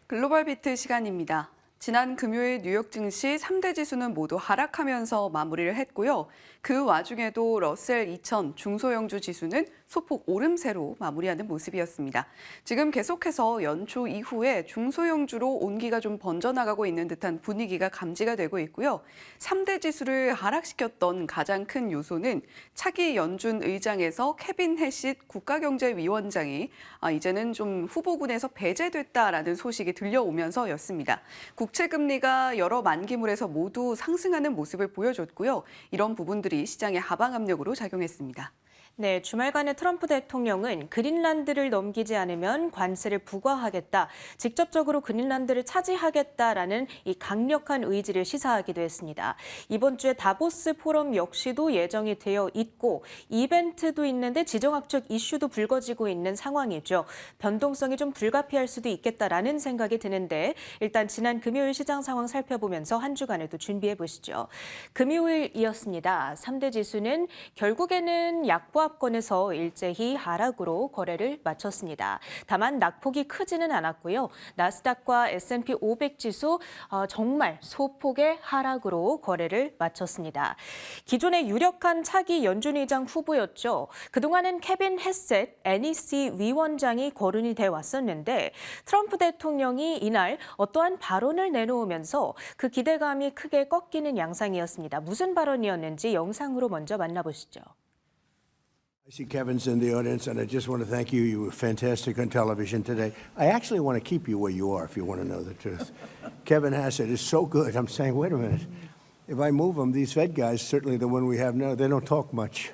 글로벌 비트 시간입니다. 지난 금요일 뉴욕 증시 3대 지수는 모두 하락하면서 마무리를 했고요. 그 와중에도 러셀 2000 중소형주 지수는 소폭 오름세로 마무리하는 모습이었습니다. 지금 계속해서 연초 이후에 중소형주로 온기가 좀 번져나가고 있는 듯한 분위기가 감지가 되고 있고요. 3대 지수를 하락시켰던 가장 큰 요소는 차기 연준 의장에서 케빈 해싯 국가경제위원장이 이제는 좀 후보군에서 배제됐다라는 소식이 들려오면서였습니다. 국채금리가 여러 만기물에서 모두 상승하는 모습을 보여줬고요. 이런 부분들이 시장의 하방 압력으로 작용했습니다. 네, 주말간에 트럼프 대통령은 그린란드를 넘기지 않으면 관세를 부과하겠다, 직접적으로 그린란드를 차지하겠다라는 이 강력한 의지를 시사하기도 했습니다. 이번 주에 다보스 포럼 역시도 예정이 되어 있고 이벤트도 있는데 지정학적 이슈도 불거지고 있는 상황이죠. 변동성이 좀 불가피할 수도 있겠다라는 생각이 드는데 일단 지난 금요일 시장 상황 살펴보면서 한 주간을 또 준비해 보시죠. 금요일이었습니다. 3대 지수는 결국에는 약보합 권에서 일제히 하락으로 거래를 마쳤습니다. 다만 낙폭이 크지는 않았고요. 나스닥과 S&P 500 지수 정말 소폭의 하락으로 거래를 마쳤습니다. 기존의 유력한 차기 연준 의장 후보였죠. 그동안은 케빈 해셋 NEC 위원장이 거론이 돼 왔었는데 트럼프 대통령이 이날 어떠한 발언을 내놓으면서 그 기대감이 크게 꺾이는 양상이었습니다. 무슨 발언이었는지 영상으로 먼저 만나보시죠. I see Kevin's in the audience, and I just want to thank you. You were fantastic on television today. I actually want to keep you where you are, if you want to know the truth. Kevin Hassett is so good. I'm saying, wait a minute. If I move him, these Fed guys, certainly the one we have now, they don't talk much.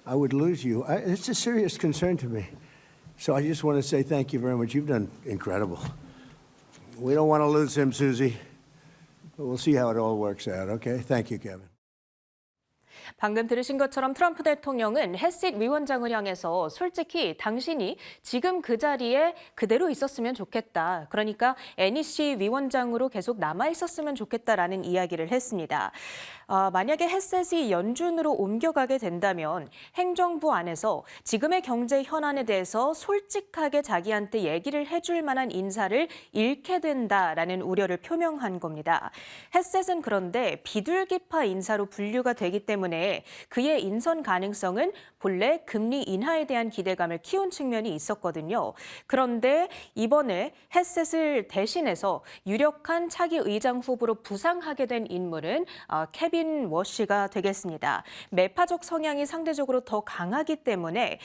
I would lose you. It's a serious concern to me. So I just want to say thank you very much. You've done incredible. We don't want to lose him, Susie, but we'll see how it all works out, okay? Thank you, Kevin. 방금 들으신 것처럼 트럼프 대통령은 해싯 위원장을 향해서 솔직히 당신이 지금 그 자리에 그대로 있었으면 좋겠다. 그러니까 NEC 위원장으로 계속 남아 있었으면 좋겠다라는 이야기를 했습니다. 만약에 해셋이 연준으로 옮겨가게 된다면 행정부 안에서 지금의 경제 현안에 대해서 솔직하게 자기한테 얘기를 해줄 만한 인사를 잃게 된다라는 우려를 표명한 겁니다. 해셋은 그런데 비둘기파 인사로 분류가 되기 때문에 그의 인선 가능성은 본래 금리 인하에 대한 기대감을 키운 측면이 있었거든요. 그런데 이번에 해셋을 대신해서 유력한 차기 의장 후보로 부상하게 된 인물은 케빈 워시가 되겠습니다. 매파적 성향이 상대적으로 더 강하기 때문에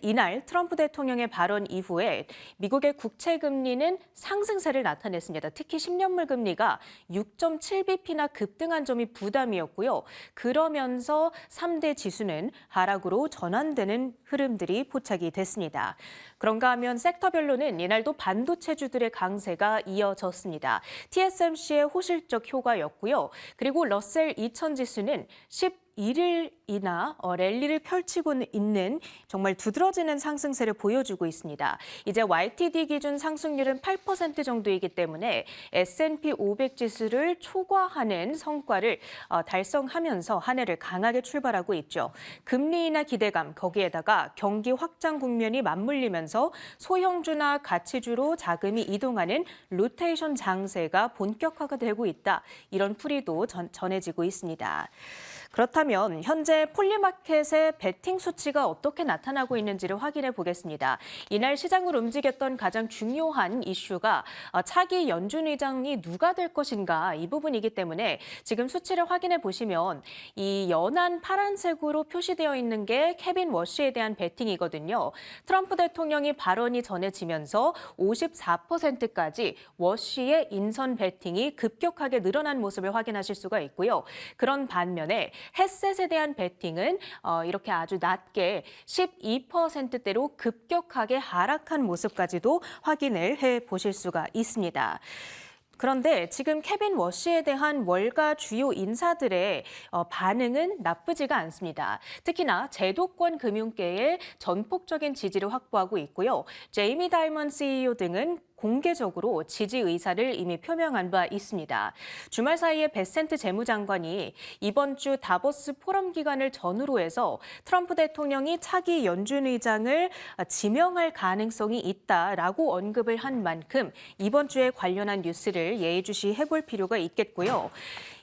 이날 트럼프 대통령의 발언 이후에 미국의 국채 금리는 상승세를 나타냈습니다. 특히 10년물 금리가 6.7bp나 급등한 점이 부담이었고요. 그러면서 3대 지수는 하락으로 전환되는 흐름들이 포착이 됐습니다. 그런가 하면 섹터별로는 이날도 반도체주들의 강세가 이어졌습니다. TSMC의 호실적 효과였고요. 그리고 러셀 2000 지수는 11일이나 랠리를 펼치고 있는 정말 두드러지는 상승세를 보여주고 있습니다. 이제 YTD 기준 상승률은 8% 정도이기 때문에 S&P 500 지수를 초과하는 성과를 달성하면서 한 해를 강하게 출발하고 있죠. 금리 인하 기대감, 거기에다가 경기 확장 국면이 맞물리면서 소형주나 가치주로 자금이 이동하는 로테이션 장세가 본격화가 되고 있다. 이런 풀이도 전해지고 있습니다. 그렇다면 현재 폴리마켓의 베팅 수치가 어떻게 나타나고 있는지를 확인해 보겠습니다. 이날 시장을 움직였던 가장 중요한 이슈가 차기 연준 의장이 누가 될 것인가 이 부분이기 때문에 지금 수치를 확인해 보시면 이 연한 파란색으로 표시되어 있는 게 케빈 워시에 대한 베팅이거든요. 트럼프 대통령이 발언이 전해지면서 54%까지 워시의 인선 베팅이 급격하게 늘어난 모습을 확인하실 수가 있고요. 그런 반면에 해셋에 대한 베팅은 이렇게 아주 낮게 12%대로 급격하게 하락한 모습까지도 확인을 해보실 수가 있습니다. 그런데 지금 케빈 워시에 대한 월가 주요 인사들의 반응은 나쁘지가 않습니다. 특히나 제도권 금융계의 전폭적인 지지를 확보하고 있고요. 제이미 다이먼 CEO 등은 공개적으로 지지 의사를 이미 표명한 바 있습니다. 주말 사이에 베센트 재무장관이 이번 주 다보스 포럼 기간을 전후로 해서 트럼프 대통령이 차기 연준 의장을 지명할 가능성이 있다라고 언급을 한 만큼 이번 주에 관련한 뉴스를 예의주시해 볼 필요가 있겠고요.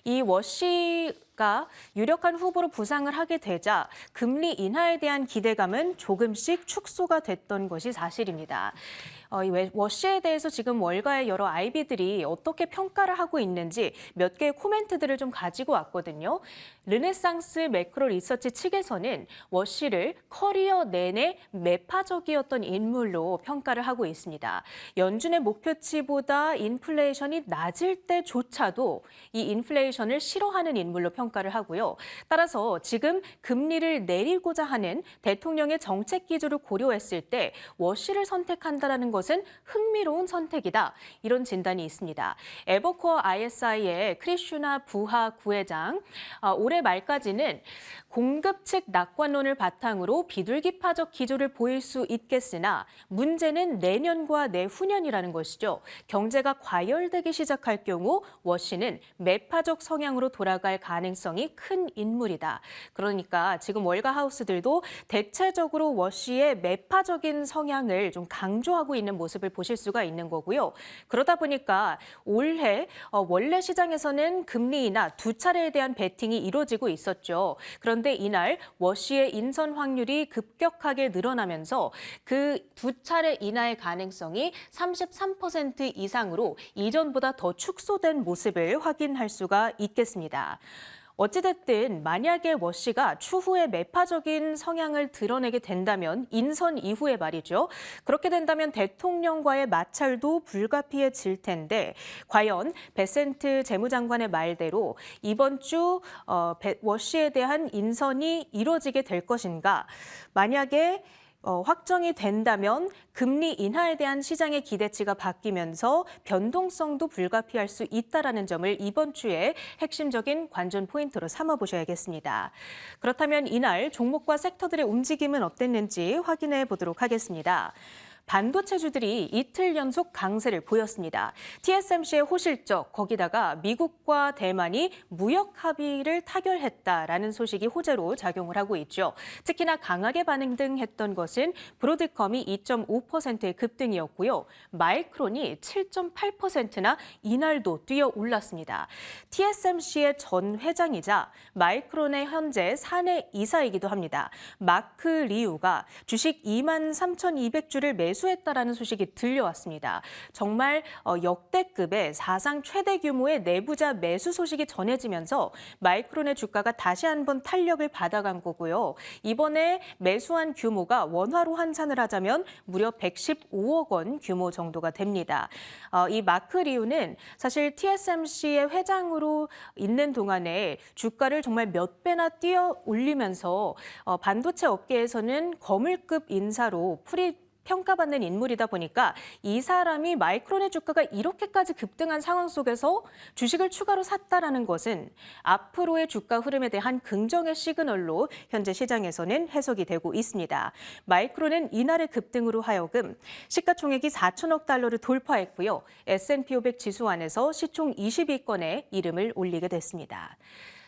이 워시가 유력한 후보로 부상을 하게 되자 금리 인하에 대한 기대감은 조금씩 축소가 됐던 것이 사실입니다. 이 워시에 대해서 지금 월가의 여러 IB들이 어떻게 평가를 하고 있는지 몇 개의 코멘트들을 좀 가지고 왔거든요. 르네상스 매크로 리서치 측에서는 워시를 커리어 내내 매파적이었던 인물로 평가를 하고 있습니다. 연준의 목표치보다 인플레이션이 낮을 때조차도 이 인플레이션을 싫어하는 인물로 평가를 하고요. 따라서 지금 금리를 내리고자 하는 대통령의 정책 기조를 고려했을 때 워시를 선택한다는 것은 흥미로운 선택이다. 이런 진단이 있습니다. 에버코어 ISI의 크리슈나 부하 부회장, 올해 말까지는 공급 측 낙관론을 바탕으로 비둘기파적 기조를 보일 수 있겠으나 문제는 내년과 내후년이라는 것이죠. 경제가 과열되기 시작할 경우 워시는 매파적 성향으로 돌아갈 가능성이 큰 인물이다. 그러니까 지금 월가 하우스들도 대체적으로 워시의 매파적인 성향을 좀 강조하고 있는 모습을 보실 수가 있는 거고요. 그러다 보니까 올해 원래 시장에서는 금리 인하 두 차례에 대한 베팅이 이루어지고 있었죠. 그런데 이날 워시의 인선 확률이 급격하게 늘어나면서 그 두 차례 인하의 가능성이 33% 이상으로 이전보다 더 축소된 모습을 확인할 수가 있겠습니다. 어찌됐든 만약에 워시가 추후에 매파적인 성향을 드러내게 된다면 인선 이후에 말이죠. 그렇게 된다면 대통령과의 마찰도 불가피해질 텐데 과연 베센트 재무장관의 말대로 이번 주 워시에 대한 인선이 이루어지게 될 것인가. 만약에 확정이 된다면 금리 인하에 대한 시장의 기대치가 바뀌면서 변동성도 불가피할 수 있다는 점을 이번 주에 핵심적인 관전 포인트로 삼아보셔야겠습니다. 그렇다면 이날 종목과 섹터들의 움직임은 어땠는지 확인해 보도록 하겠습니다. 반도체주들이 이틀 연속 강세를 보였습니다. TSMC의 호실적, 거기다가 미국과 대만이 무역 합의를 타결했다라는 소식이 호재로 작용을 하고 있죠. 특히나 강하게 반등했던 것은 브로드컴이 2.5%의 급등이었고요. 마이크론이 7.8%나 이날도 뛰어 올랐습니다. TSMC의 전 회장이자 마이크론의 현재 사내 이사이기도 합니다. 마크 리우가 주식 23,200주를 매수했다라는 소식이 들려왔습니다. 정말 역대급의 사상 최대 규모의 내부자 매수 소식이 전해지면서 마이크론의 주가가 다시 한번 탄력을 받아간 거고요. 이번에 매수한 규모가 원화로 환산을 하자면 무려 115억 원 규모 정도가 됩니다. 이 마크 리우는 사실 TSMC의 회장으로 있는 동안에 주가를 정말 몇 배나 뛰어 올리면서 반도체 업계에서는 거물급 인사로 평가받는 인물이다 보니까 이 사람이 마이크론의 주가가 이렇게까지 급등한 상황 속에서 주식을 추가로 샀다라는 것은 앞으로의 주가 흐름에 대한 긍정의 시그널로 현재 시장에서는 해석이 되고 있습니다. 마이크론은 이날의 급등으로 하여금 시가총액이 4천억 달러를 돌파했고요. S&P 500 지수 안에서 시총 20위권에 이름을 올리게 됐습니다.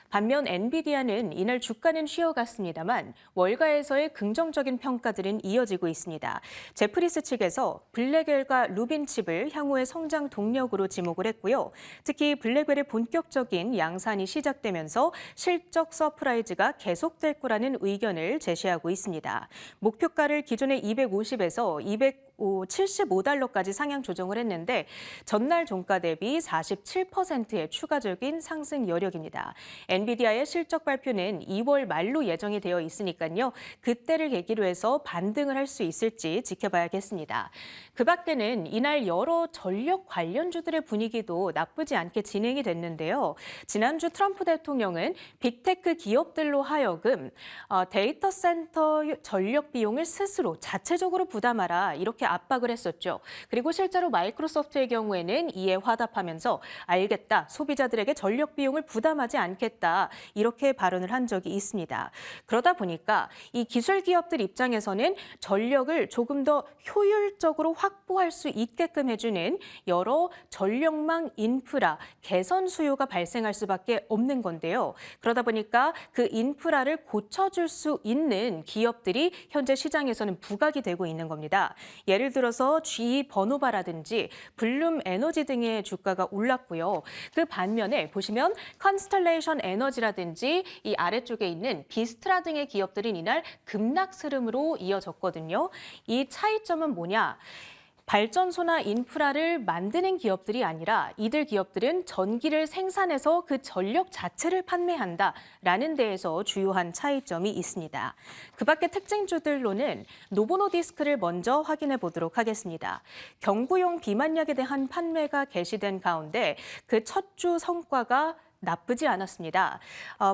반면 엔비디아는 이날 주가는 쉬어갔습니다만 월가에서의 긍정적인 평가들은 이어지고 있습니다. 제프리스 측에서 블랙웰과 루빈 칩을 향후의 성장 동력으로 지목을 했고요. 특히 블랙웰의 본격적인 양산이 시작되면서 실적 서프라이즈가 계속될 거라는 의견을 제시하고 있습니다. 목표가를 기존의 250에서 275달러까지 상향 조정을 했는데 전날 종가 대비 47%의 추가적인 상승 여력입니다. 엔비디아의 실적 발표는 2월 말로 예정이 되어 있으니까요. 그때를 계기로 해서 반등을 할 수 있을지 지켜봐야겠습니다. 그 밖에는 이날 여러 전력 관련주들의 분위기도 나쁘지 않게 진행이 됐는데요. 지난주 트럼프 대통령은 빅테크 기업들로 하여금 데이터 센터 전력 비용을 스스로 자체적으로 부담하라 이렇게 압박을 했었죠. 그리고 실제로 마이크로소프트의 경우에는 이에 화답하면서 알겠다, 소비자들에게 전력 비용을 부담하지 않겠다 이렇게 발언을 한 적이 있습니다. 그러다 보니까 이 기술 기업들 입장에서는 전력을 조금 더 효율적으로 확보할 수 있게끔 해주는 여러 전력망 인프라 개선 수요가 발생할 수밖에 없는 건데요. 그러다 보니까 그 인프라를 고쳐줄 수 있는 기업들이 현재 시장에서는 부각이 되고 있는 겁니다. 예를 들어서 GE 버노바라든지 블룸 에너지 등의 주가가 올랐고요. 그 반면에 보시면 컨스텔레이션 에너지라든지 이 아래쪽에 있는 비스트라 등의 기업들은 이날 급락 흐름으로 이어졌거든요. 이 차이점은 뭐냐? 발전소나 인프라를 만드는 기업들이 아니라 이들 기업들은 전기를 생산해서 그 전력 자체를 판매한다라는 데에서 주요한 차이점이 있습니다. 그 밖에 특징주들로는 노보노디스크를 먼저 확인해 보도록 하겠습니다. 경구용 비만약에 대한 판매가 개시된 가운데 그 첫 주 성과가 나쁘지 않았습니다.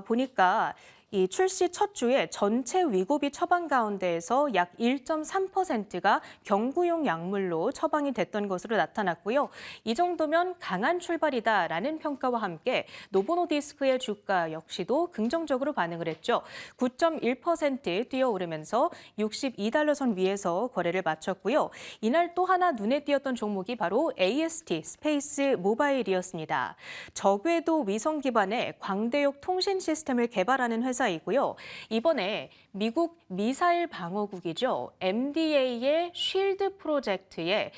보니까 이 출시 첫 주에 전체 위고비 처방 가운데에서 약 1.3%가 경구용 약물로 처방이 됐던 것으로 나타났고요. 이 정도면 강한 출발이다라는 평가와 함께 노보노디스크의 주가 역시도 긍정적으로 반응을 했죠. 9.1% 뛰어오르면서 $62 선 위에서 거래를 마쳤고요. 이날 또 하나 눈에 띄었던 종목이 바로 AST 스페이스 모바일이었습니다. 저궤도 위성 기반의 광대역 통신 시스템을 개발하는 회사이고요. 이번에 미국 미사일 방어국이죠. MDA의 쉴드 프로젝트에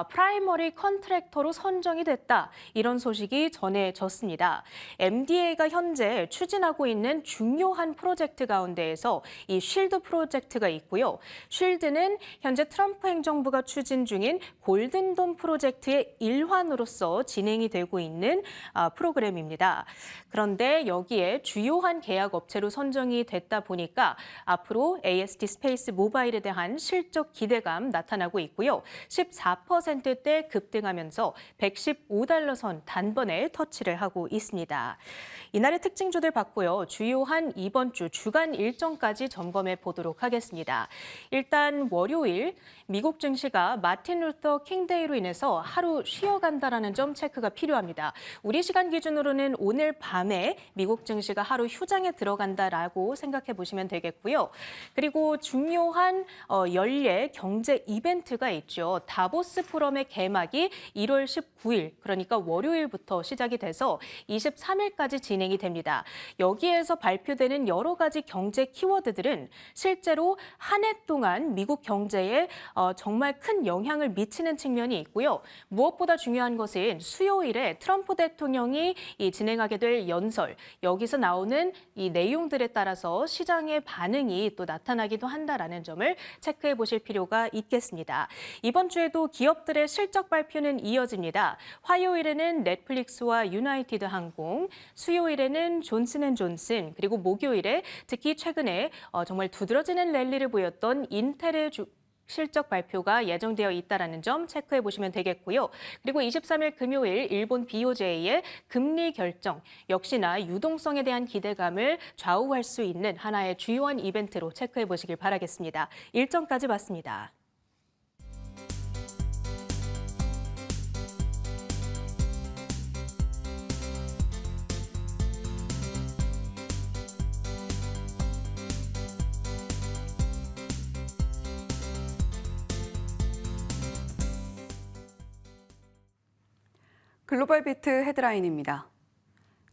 프라이머리 컨트랙터로 선정이 됐다. 이런 소식이 전해졌습니다. MDA가 현재 추진하고 있는 중요한 프로젝트 가운데에서 이 쉴드 프로젝트가 있고요. 쉴드는 현재 트럼프 행정부가 추진 중인 골든돔 프로젝트의 일환으로서 진행이 되고 있는 프로그램입니다. 그런데 여기에 주요한 계약 업체로 선정이 됐다 보니까 앞으로 AST 스페이스 모바일에 대한 실적 기대감 나타나고 있고요. 14%대 급등하면서 $115 선 단번에 터치를 하고 있습니다. 이날의 특징주들 봤고요. 주요한 이번 주 주간 일정까지 점검해 보도록 하겠습니다. 일단 월요일 미국 증시가 마틴 루터 킹데이로 인해서 하루 쉬어간다라는 점 체크가 필요합니다. 우리 시간 기준으로는 오늘 밤에 미국 증시가 하루 휴장에 들어간다라고 생각해 보시면 되겠고요. 그리고 중요한 연례 경제 이벤트가 있죠. 다보스 포럼의 개막이 1월 19일, 그러니까 월요일부터 시작이 돼서 23일까지 진행이 됩니다. 여기에서 발표되는 여러 가지 경제 키워드들은 실제로 한 해 동안 미국 경제에 정말 큰 영향을 미치는 측면이 있고요. 무엇보다 중요한 것은 수요일에 트럼프 대통령이 진행하게 될 연설, 여기서 나오는 이 내용들에 따라서 시장의 반응이 또 나타나기도 한다라는 점을 체크해 보실 필요가 있겠습니다. 이번 주에도 기업들의 실적 발표는 이어집니다. 화요일에는 넷플릭스와 유나이티드 항공, 수요일에는 존슨앤존슨, 그리고 목요일에 특히 최근에 정말 두드러지는 랠리를 보였던 인텔의 실적 발표가 예정되어 있다는 점 체크해 보시면 되겠고요. 그리고 23일 금요일 일본 BOJ의 금리 결정, 역시나 유동성에 대한 기대감을 좌우할 수 있는 하나의 주요한 이벤트로 체크해 보시길 바라겠습니다. 일정까지 봤습니다. 글로벌 비트 헤드라인입니다.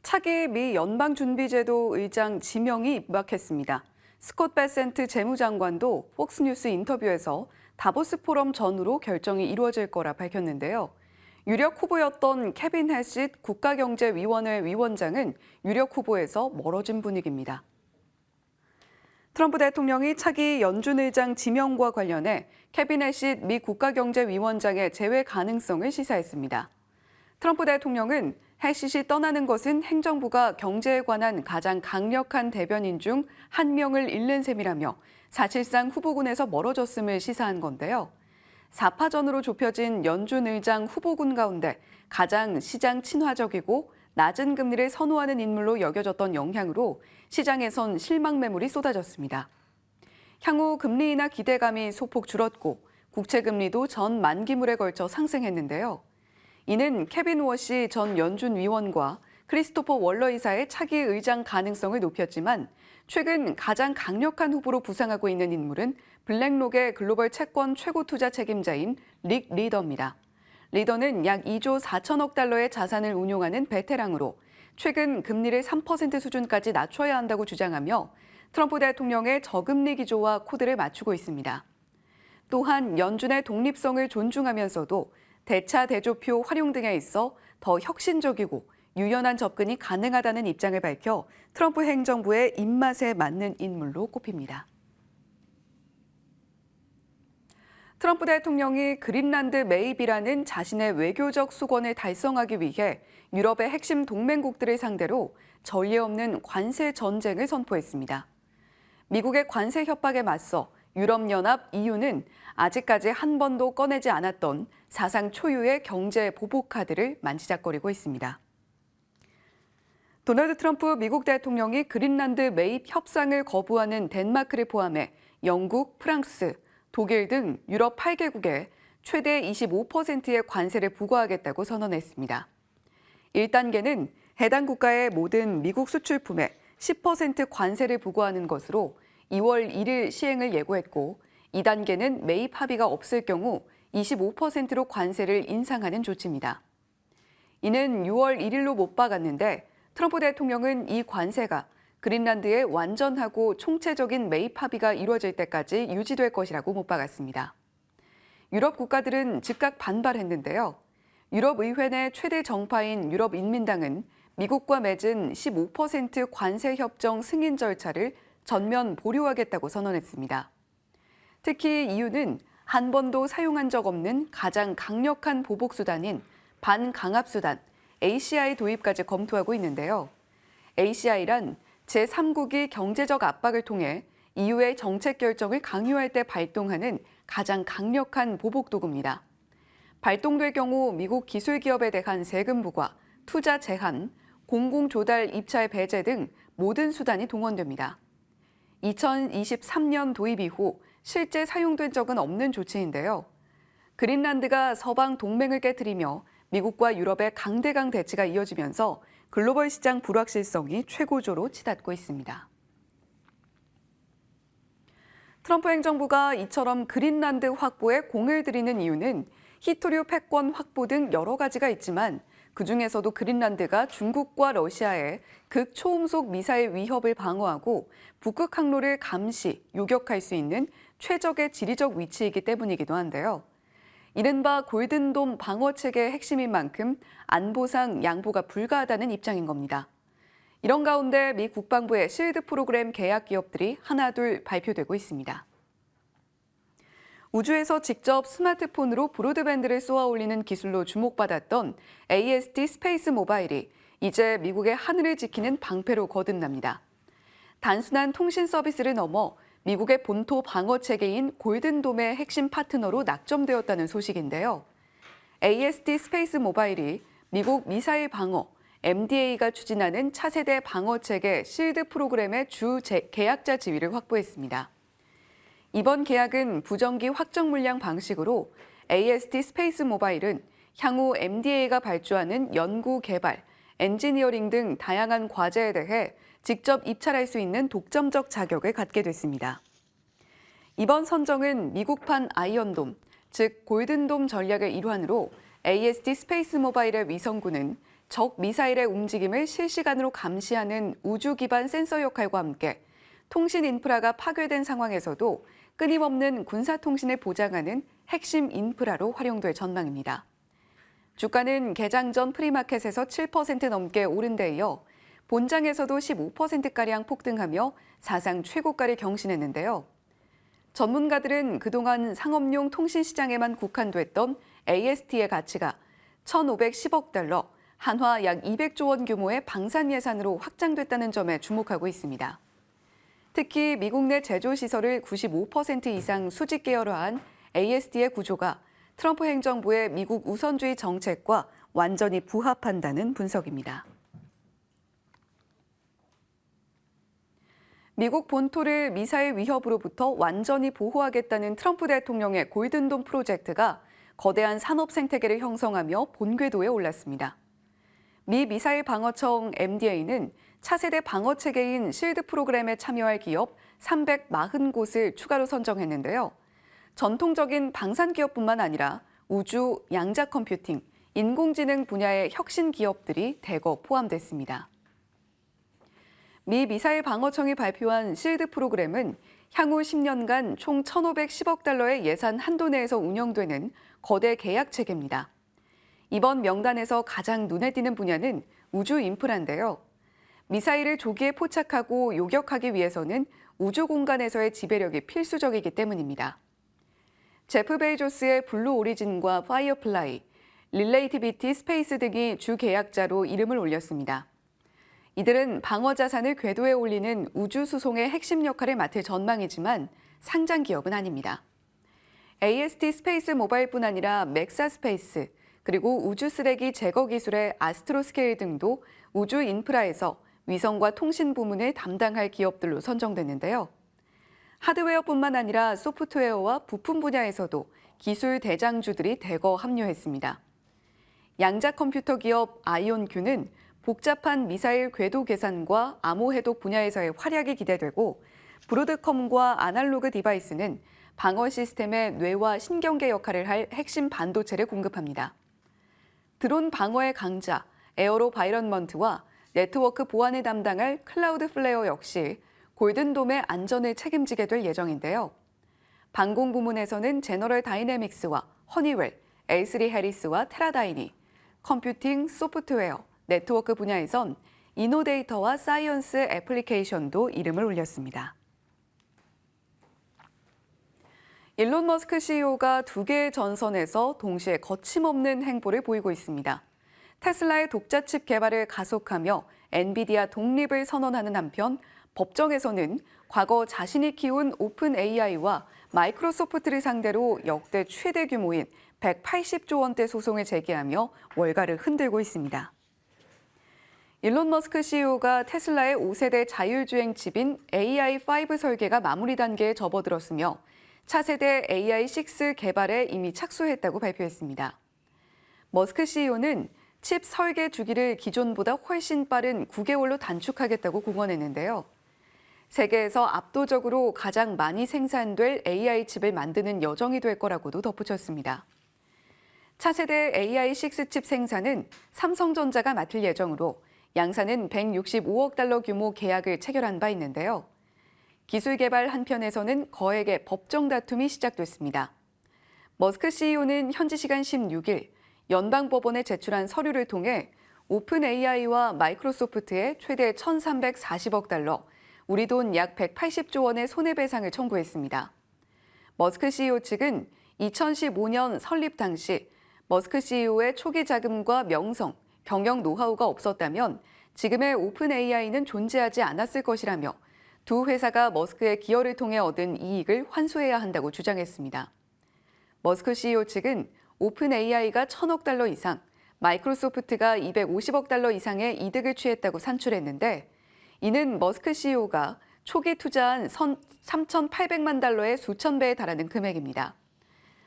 차기 미 연방준비제도 의장 지명이 임박했습니다. 스콧 베센트 재무장관도 폭스뉴스 인터뷰에서 다보스 포럼 전후로 결정이 이루어질 거라 밝혔는데요. 유력 후보였던 케빈 해싯 국가경제위원회 위원장은 유력 후보에서 멀어진 분위기입니다. 트럼프 대통령이 차기 연준 의장 지명과 관련해 케빈 해싯 미 국가경제위원장의 제외 가능성을 시사했습니다. 트럼프 대통령은 해싯이 떠나는 것은 행정부가 경제에 관한 가장 강력한 대변인 중 한 명을 잃는 셈이라며 사실상 후보군에서 멀어졌음을 시사한 건데요. 4파전으로 좁혀진 연준 의장 후보군 가운데 가장 시장 친화적이고 낮은 금리를 선호하는 인물로 여겨졌던 영향으로 시장에선 실망 매물이 쏟아졌습니다. 향후 금리 인하 기대감이 소폭 줄었고 국채 금리도 전 만기물에 걸쳐 상승했는데요. 이는 케빈 워시 전 연준 위원과 크리스토퍼 월러 이사의 차기 의장 가능성을 높였지만 최근 가장 강력한 후보로 부상하고 있는 인물은 블랙록의 글로벌 채권 최고 투자 책임자인 릭 리더입니다. 리더는 약 2조 4천억 달러의 자산을 운용하는 베테랑으로 최근 금리를 3% 수준까지 낮춰야 한다고 주장하며 트럼프 대통령의 저금리 기조와 코드를 맞추고 있습니다. 또한 연준의 독립성을 존중하면서도 대차 대조표 활용 등에 있어 더 혁신적이고 유연한 접근이 가능하다는 입장을 밝혀 트럼프 행정부의 입맛에 맞는 인물로 꼽힙니다. 트럼프 대통령이 그린란드 매입이라는 자신의 외교적 수건을 달성하기 위해 유럽의 핵심 동맹국들을 상대로 전례 없는 관세 전쟁을 선포했습니다. 미국의 관세 협박에 맞서 유럽연합 EU는 아직까지 한 번도 꺼내지 않았던 사상 초유의 경제 보복 카드를 만지작거리고 있습니다. 도널드 트럼프 미국 대통령이 그린란드 매입 협상을 거부하는 덴마크를 포함해 영국, 프랑스, 독일 등 유럽 8개국에 최대 25%의 관세를 부과하겠다고 선언했습니다. 1단계는 해당 국가의 모든 미국 수출품에 10% 관세를 부과하는 것으로 2월 1일 시행을 예고했고 2단계는 매입 합의가 없을 경우 25%로 관세를 인상하는 조치입니다. 이는 6월 1일로 못 박았는데 트럼프 대통령은 이 관세가 그린란드의 완전하고 총체적인 매입 합의가 이루어질 때까지 유지될 것이라고 못 박았습니다. 유럽 국가들은 즉각 반발했는데요. 유럽의회 내 최대 정파인 유럽인민당은 미국과 맺은 15% 관세 협정 승인 절차를 전면 보류하겠다고 선언했습니다. 특히 EU는 한 번도 사용한 적 없는 가장 강력한 보복 수단인 반강압 수단 ACI 도입까지 검토하고 있는데요. ACI란 제3국이 경제적 압박을 통해 EU의 정책 결정을 강요할 때 발동하는 가장 강력한 보복 도구입니다. 발동될 경우 미국 기술 기업에 대한 세금 부과, 투자 제한, 공공 조달 입찰 배제 등 모든 수단이 동원됩니다. 2023년 도입 이후 실제 사용된 적은 없는 조치인데요. 그린란드가 서방 동맹을 깨뜨리며 미국과 유럽의 강대강 대치가 이어지면서 글로벌 시장 불확실성이 최고조로 치닫고 있습니다. 트럼프 행정부가 이처럼 그린란드 확보에 공을 들이는 이유는 히토류 패권 확보 등 여러 가지가 있지만 그중에서도 그린란드가 중국과 러시아의 극초음속 미사일 위협을 방어하고 북극 항로를 감시, 요격할 수 있는 최적의 지리적 위치이기 때문이기도 한데요. 이른바 골든돔 방어체계의 핵심인 만큼 안보상 양보가 불가하다는 입장인 겁니다. 이런 가운데 미 국방부의 실드 프로그램 계약 기업들이 하나둘 발표되고 있습니다. 우주에서 직접 스마트폰으로 브로드밴드를 쏘아 올리는 기술로 주목받았던 AST 스페이스 모바일이 이제 미국의 하늘을 지키는 방패로 거듭납니다. 단순한 통신 서비스를 넘어 미국의 본토 방어 체계인 골든돔의 핵심 파트너로 낙점되었다는 소식인데요. AST 스페이스 모바일이 미국 미사일 방어, MDA가 추진하는 차세대 방어 체계 실드 프로그램의 주 계약자 지위를 확보했습니다. 이번 계약은 부정기 확정 물량 방식으로 AST 스페이스 모바일은 향후 MDA가 발주하는 연구 개발, 엔지니어링 등 다양한 과제에 대해 직접 입찰할 수 있는 독점적 자격을 갖게 됐습니다. 이번 선정은 미국판 아이언돔, 즉 골든돔 전략의 일환으로 AST 스페이스 모바일의 위성군은 적 미사일의 움직임을 실시간으로 감시하는 우주 기반 센서 역할과 함께 통신 인프라가 파괴된 상황에서도 끊임없는 군사통신을 보장하는 핵심 인프라로 활용될 전망입니다. 주가는 개장 전 프리마켓에서 7% 넘게 오른 데 이어 본장에서도 15%가량 폭등하며 사상 최고가를 경신했는데요. 전문가들은 그동안 상업용 통신 시장에만 국한됐던 AST의 가치가 1,510억 달러, 한화 약 200조 원 규모의 방산 예산으로 확장됐다는 점에 주목하고 있습니다. 특히 미국 내 제조시설을 95% 이상 수직 계열화한 AST의 구조가 트럼프 행정부의 미국 우선주의 정책과 완전히 부합한다는 분석입니다. 미국 본토를 미사일 위협으로부터 완전히 보호하겠다는 트럼프 대통령의 골든돔 프로젝트가 거대한 산업 생태계를 형성하며 본궤도에 올랐습니다. 미 미사일 방어청 MDA는 차세대 방어 체계인 실드 프로그램에 참여할 기업 340곳을 추가로 선정했는데요. 전통적인 방산 기업뿐만 아니라 우주, 양자 컴퓨팅, 인공지능 분야의 혁신 기업들이 대거 포함됐습니다. 미 미사일 방어청이 발표한 실드 프로그램은 향후 10년간 총 1,510억 달러의 예산 한도 내에서 운영되는 거대 계약 체계입니다. 이번 명단에서 가장 눈에 띄는 분야는 우주 인프라인데요. 미사일을 조기에 포착하고 요격하기 위해서는 우주 공간에서의 지배력이 필수적이기 때문입니다. 제프 베이조스의 블루 오리진과 파이어플라이, 릴레이티비티 스페이스 등이 주 계약자로 이름을 올렸습니다. 이들은 방어 자산을 궤도에 올리는 우주 수송의 핵심 역할을 맡을 전망이지만 상장 기업은 아닙니다. AST 스페이스 모바일뿐 아니라 맥사 스페이스, 그리고 우주 쓰레기 제거 기술의 아스트로스케일 등도 우주 인프라에서 위성과 통신 부문을 담당할 기업들로 선정됐는데요. 하드웨어뿐만 아니라 소프트웨어와 부품 분야에서도 기술 대장주들이 대거 합류했습니다. 양자 컴퓨터 기업 아이온큐는 복잡한 미사일 궤도 계산과 암호 해독 분야에서의 활약이 기대되고, 브로드컴과 아날로그 디바이스는 방어 시스템의 뇌와 신경계 역할을 할 핵심 반도체를 공급합니다. 드론 방어의 강자 에어로 바이런먼트와 네트워크 보안을 담당할 클라우드 플레어 역시 골든돔의 안전을 책임지게 될 예정인데요. 방공 부문에서는 제너럴 다이내믹스와 허니웰, L3 해리스와 테라다이니, 컴퓨팅, 소프트웨어, 네트워크 분야에선 이노데이터와 사이언스 애플리케이션도 이름을 올렸습니다. 일론 머스크 CEO가 두 개의 전선에서 동시에 거침없는 행보를 보이고 있습니다. 테슬라의 독자 칩 개발을 가속하며 엔비디아 독립을 선언하는 한편, 법정에서는 과거 자신이 키운 오픈 AI와 마이크로소프트를 상대로 역대 최대 규모인 180조 원대 소송을 제기하며 월가를 흔들고 있습니다. 일론 머스크 CEO가 테슬라의 5세대 자율주행 칩인 AI5 설계가 마무리 단계에 접어들었으며 차세대 AI6 개발에 이미 착수했다고 발표했습니다. 머스크 CEO는 칩 설계 주기를 기존보다 훨씬 빠른 9개월로 단축하겠다고 공언했는데요. 세계에서 압도적으로 가장 많이 생산될 AI 칩을 만드는 여정이 될 거라고도 덧붙였습니다. 차세대 AI6 칩 생산은 삼성전자가 맡을 예정으로 양사는 165억 달러 규모 계약을 체결한 바 있는데요. 기술 개발 한편에서는 거액의 법정 다툼이 시작됐습니다. 머스크 CEO는 현지 시간 16일 연방법원에 제출한 서류를 통해 오픈 AI와 마이크로소프트에 최대 1,340억 달러, 우리 돈 약 180조 원의 손해배상을 청구했습니다. 머스크 CEO 측은 2015년 설립 당시 머스크 CEO의 초기 자금과 명성, 경영 노하우가 없었다면 지금의 오픈 AI는 존재하지 않았을 것이라며 두 회사가 머스크의 기여를 통해 얻은 이익을 환수해야 한다고 주장했습니다. 머스크 CEO 측은 오픈 AI가 1,000억 달러 이상, 마이크로소프트가 250억 달러 이상의 이득을 취했다고 산출했는데, 이는 머스크 CEO가 초기 투자한 3,800만 달러의 수천 배에 달하는 금액입니다.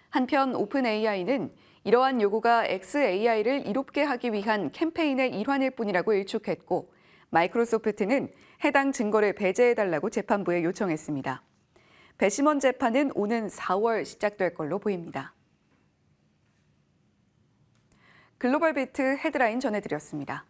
한편 오픈 AI는 이러한 요구가 XAI를 이롭게 하기 위한 캠페인의 일환일 뿐이라고 일축했고, 마이크로소프트는 해당 증거를 배제해달라고 재판부에 요청했습니다. 배심원 재판은 오는 4월 시작될 걸로 보입니다. 글로벌 비트 헤드라인 전해드렸습니다.